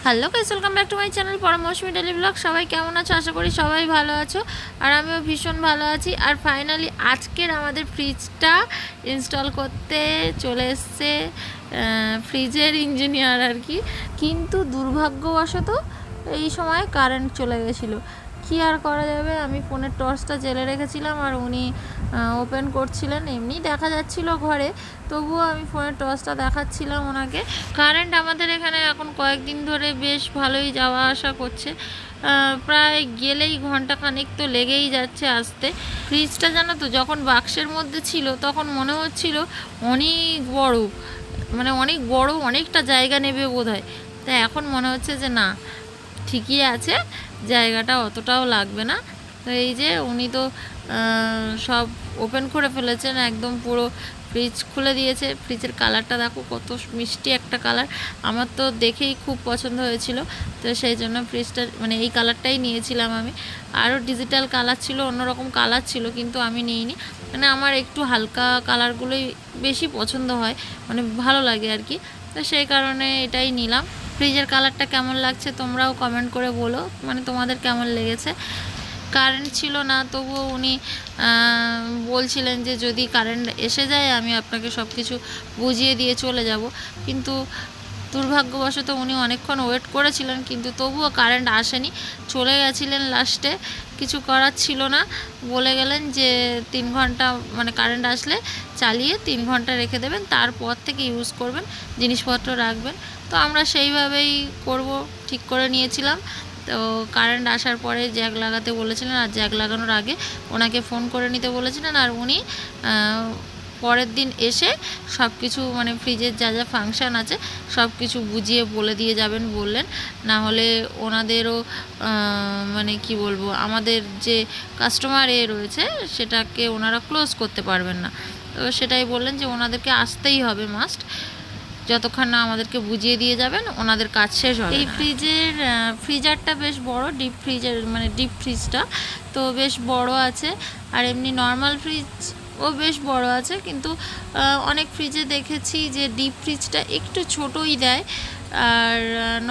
Hello guys, welcome back to my channel পরামর্শ daily blog. সবাই কেমন আছো? আশা করি সবাই ভালো আছো, আর আমিও ভীষণ ভালো আছি। আর ফাইনালি আজকের আমাদের ফ্রিজটা ইনস্টল করতে চলে এসছে ফ্রিজের ইঞ্জিনিয়ার আর কি। কিন্তু দুর্ভাগ্যবশত এই সময় কারেন্ট চলে গেছিলো। কী আর করা যাবে, আমি ফোনের টর্চটা জেলে রেখেছিলাম আর উনি ওপেন করছিলেন। এমনি দেখা যাচ্ছিল ঘরে, তবুও আমি ফোনের টর্চটা দেখাচ্ছিলাম ওনাকে। কারেন্ট আমাদের এখানে এখন কয়েকদিন ধরে বেশ ভালোই যাওয়া আসা করছে, প্রায় গেলেই ঘন্টাখানেক তো লেগেই যাচ্ছে আসতে। ফ্রিজটা জানো তো, যখন বাক্সের মধ্যে ছিল তখন মনে হচ্ছিল অনেক বড়, মানে অনেক বড়, অনেকটা জায়গা নেবে বোধহয়। তাই এখন মনে হচ্ছে যে না, ঠিকই আছে, জায়গাটা অতটাও লাগবে না। তো এই যে উনি তো সব ওপেন করে ফেলেছেন, একদম পুরো ফ্রিজ খুলে দিয়েছে। ফ্রিজের কালারটা দেখো, কত মিষ্টি একটা কালার, আমার তো দেখেই খুব পছন্দ হয়েছিল। তো সেই জন্য ফ্রিজটা মানে এই কালারটাই নিয়েছিলাম আমি। আরও ডিজিটাল কালার ছিল, অন্যরকম কালার ছিল, কিন্তু আমি নিইনি। মানে আমার একটু হালকা কালারগুলোই বেশি পছন্দ হয়, মানে ভালো লাগে আর কি। তো সেই কারণে এটাই নিলাম। ফ্রিজের কালারটা কেমন লাগছে তোমরাও কমেন্ট করে বলো, মানে তোমাদের কেমন লেগেছে। কারেন্ট ছিল না, তবুও উনি বলছিলেন যে যদি কারেন্ট এসে যায় আমি আপনাকে সব কিছু বুঝিয়ে দিয়ে চলে যাব। কিন্তু দুর্ভাগ্যবশত উনি অনেকক্ষণ ওয়েট করেছিলেন, কিন্তু তবুও কারেন্ট আসেনি, চলে গেছিলেন লাস্টে। কিছু করার ছিল না, বলে গেলেন যে 3 ঘন্টা মানে কারেন্ট আসলে চালিয়ে 3 ঘন্টা রেখে দেবেন, তারপর থেকে ইউজ করবেন, জিনিসপত্র রাখবেন। তো আমরা সেইভাবেই করব ঠিক করে নিয়েছিলাম। তো কারেন্ট আসার পরে জ্যাক লাগাতে বলেছিলেন, আর জ্যাক লাগানোর আগে ওনাকে ফোন করে নিতে বলেছিলেন, আর উনি পরের দিন এসে সব কিছু মানে ফ্রিজের যা যা ফাংশান আছে সব কিছু বুঝিয়ে বলে দিয়ে যাবেন বললেন। না হলে ওনাদেরও মানে কি বলবো, আমাদের যে কাস্টমার রয়েছে সেটাকে ওনারা ক্লোজ করতে পারবেন না। তো সেটাই বললেন যে ওনাদেরকে আসতেই হবে মাস্ট, যতক্ষণ না আমাদেরকে বুঝিয়ে দিয়ে যাবেন ওনাদের কাজ শেষ হবে। এই ফ্রিজারটা বেশ বড়, ডিপ ফ্রিজার মানে ডিপ ফ্রিজটা তো বেশ বড় আছে। আর এমনি নর্মাল ফ্রিজ ও বেশ বড় আছে, কিন্তু অনেক ফ্রিজে দেখেছি যে ডিপ ফ্রিজটা একটু ছোটই দেয়, আর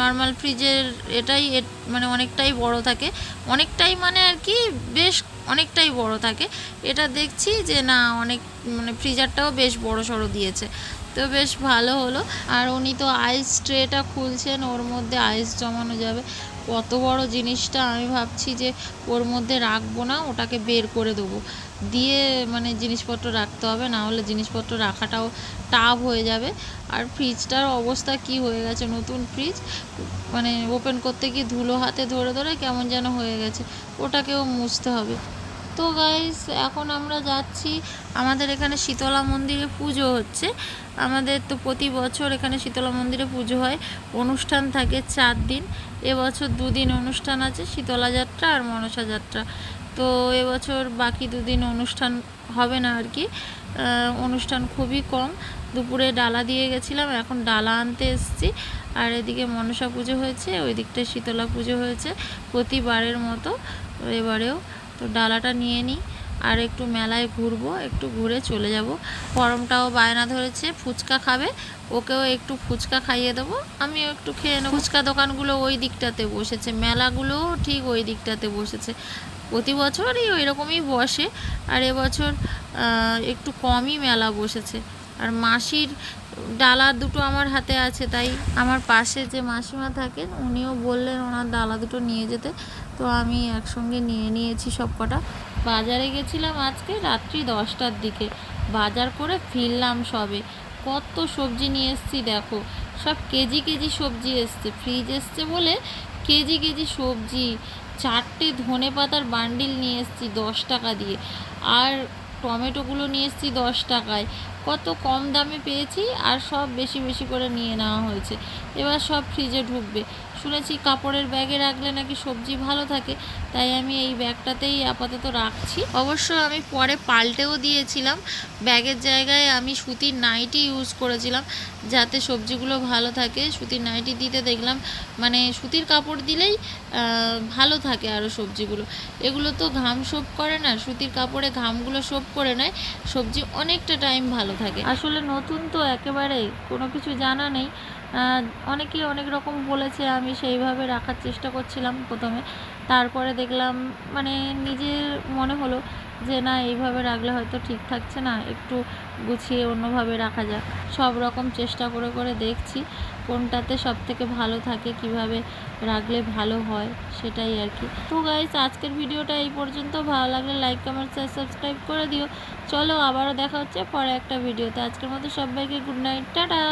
নর্মাল ফ্রিজের এটাই মানে অনেকটাই বড় থাকে। অনেকটাই মানে আর কি বেশ অনেকটাই বড় থাকে। এটা দেখছি যে না, অনেক মানে ফ্রিজারটাও বেশ বড় সড়ো দিয়েছে, তো বেশ ভালো হলো। আর উনি তো আইস ট্রেটা খুলছেন, ওর মধ্যে আইস জমানো যাবে। কত বড় জিনিসটা, আমি ভাবছি যে ওর মধ্যে রাখবো না, ওটাকে বের করে দেবো, দিয়ে মানে জিনিসপত্র রাখতে হবে, না হলে জিনিসপত্র রাখাটাও টাফ হয়ে যাবে। আর ফ্রিজটার অবস্থা কি হয়ে গেছে, নতুন ফ্রিজ, মানে ওপেন করতে গিয়ে ধুলো হাতে ধরে ধরে কেমন যেন হয়ে গেছে, ওটাকেও মুছতে হবে। তো গাইস, এখন আমরা যাচ্ছি, আমাদের এখানে শীতলা মন্দিরে পুজো হচ্ছে। আমাদের তো প্রতি বছর এখানে শীতলা মন্দিরে পুজো হয়, অনুষ্ঠান থাকে 4 দিন। এবছর 2 দিন অনুষ্ঠান আছে, শীতলা যাত্রা আর মনসা যাত্রা। তো এবছর বাকি 2 দিন অনুষ্ঠান হবে না আর কি, অনুষ্ঠান খুবই কম। দুপুরে ডালা দিয়ে গেছিলাম, এখন ডালা আনতে এসেছি। আর এদিকে মনসা পুজো হয়েছে, ওই দিকটায় শীতলা পুজো হয়েছে প্রতিবারের মতো এবারেও। তো ডালাটা নিয়ে নিই, আর একটু মেলায় ঘুরবো, একটু ঘুরে চলে যাব। পরমটাও বায়না ধরেছে ফুচকা খাবে, ওকেও একটু ফুচকা খাইয়ে দেবো, আমিও একটু খেয়ে নেবো। ফুচকা দোকানগুলো ওই দিকটাতে বসেছে, মেলাগুলোও ঠিক ওই দিকটাতে বসেছে। প্রতি বছরই ওই রকমই বসে, আর এবছর একটু কমই মেলা বসেছে। আর মাসির ডালা দুটো আমার হাতে আছে, তাই আমার পাশে যে মাসিমা থাকেন উনিও বললেন ওনার ডালা দুটো নিয়ে যেতে। তো আমি একসঙ্গে নিয়ে নিয়েছি সব কটা। বাজারে গেছিলাম আজকে রাত্রি 10টার দিকে, বাজার করে ফিরলাম সবে। কত সবজি নিয়ে এসেছি দেখো, সব কেজি কেজি সবজি এসছে, ফ্রিজ এসছে বলে কেজি কেজি সবজি। 4টে ধনে পাতার বান্ডিল নিয়ে এসেছি 10 টাকা দিয়ে, আর টমেটোগুলো নিয়ে এসেছি 10 টাকায়। কত কম দামে পেয়েছি, আর সব বেশি বেশি করে নিয়ে নেওয়া হয়েছে। এবার সব ফ্রিজে ঢুকবে। শুনেছি কাপড়ের ব্যাগে রাখলে নাকি সবজি ভালো থাকে, তাই আমি এই ব্যাগটাতেই আপাতত রাখছি। অবশ্য আমি পরে পাল্টেও দিয়েছিলাম, ব্যাগের জায়গায় আমি সুতির নাইটি ইউজ করেছিলাম যাতে সবজিগুলো ভালো থাকে। সুতির নাইটি দিতে দেখলাম মানে সুতির কাপড় দিলেই ভালো থাকে আরও সবজিগুলো। এগুলো তো ঘাম শোপ করে না, সুতির কাপড়ে ঘামগুলো শোপ করে নেয়, সবজি অনেকটা টাইম ভালো ভালো থাকে। আসলে নতুন তো একেবারে কোনো কিছু জানা নেই, অনেকেই অনেক রকম বলেছে, আমি সেইভাবে রাখার চেষ্টা করছিলাম প্রথমে। তারপরে দেখলাম মানে নিজের মনে হলো যে না, এইভাবে রাখলে হয়তো ঠিক থাকছে না, একটু গুছিয়ে অন্যভাবে রাখা যাক। সব রকম চেষ্টা করে করে দেখছি কোনটাতে সব থেকে ভালো থাকে, কিভাবে রাখলে ভালো হয়, সেটাই আর কি। তো গাইস, আজকের ভিডিওটা এই পর্যন্ত। ভালো লাগলে লাইক, কমেন্ট, শেয়ার, সাবস্ক্রাইব করে দিও। চলো আবারও দেখা হচ্ছে পরে একটা ভিডিওতে। আজকের মতো সবাইকে গুড নাইট, টাটা।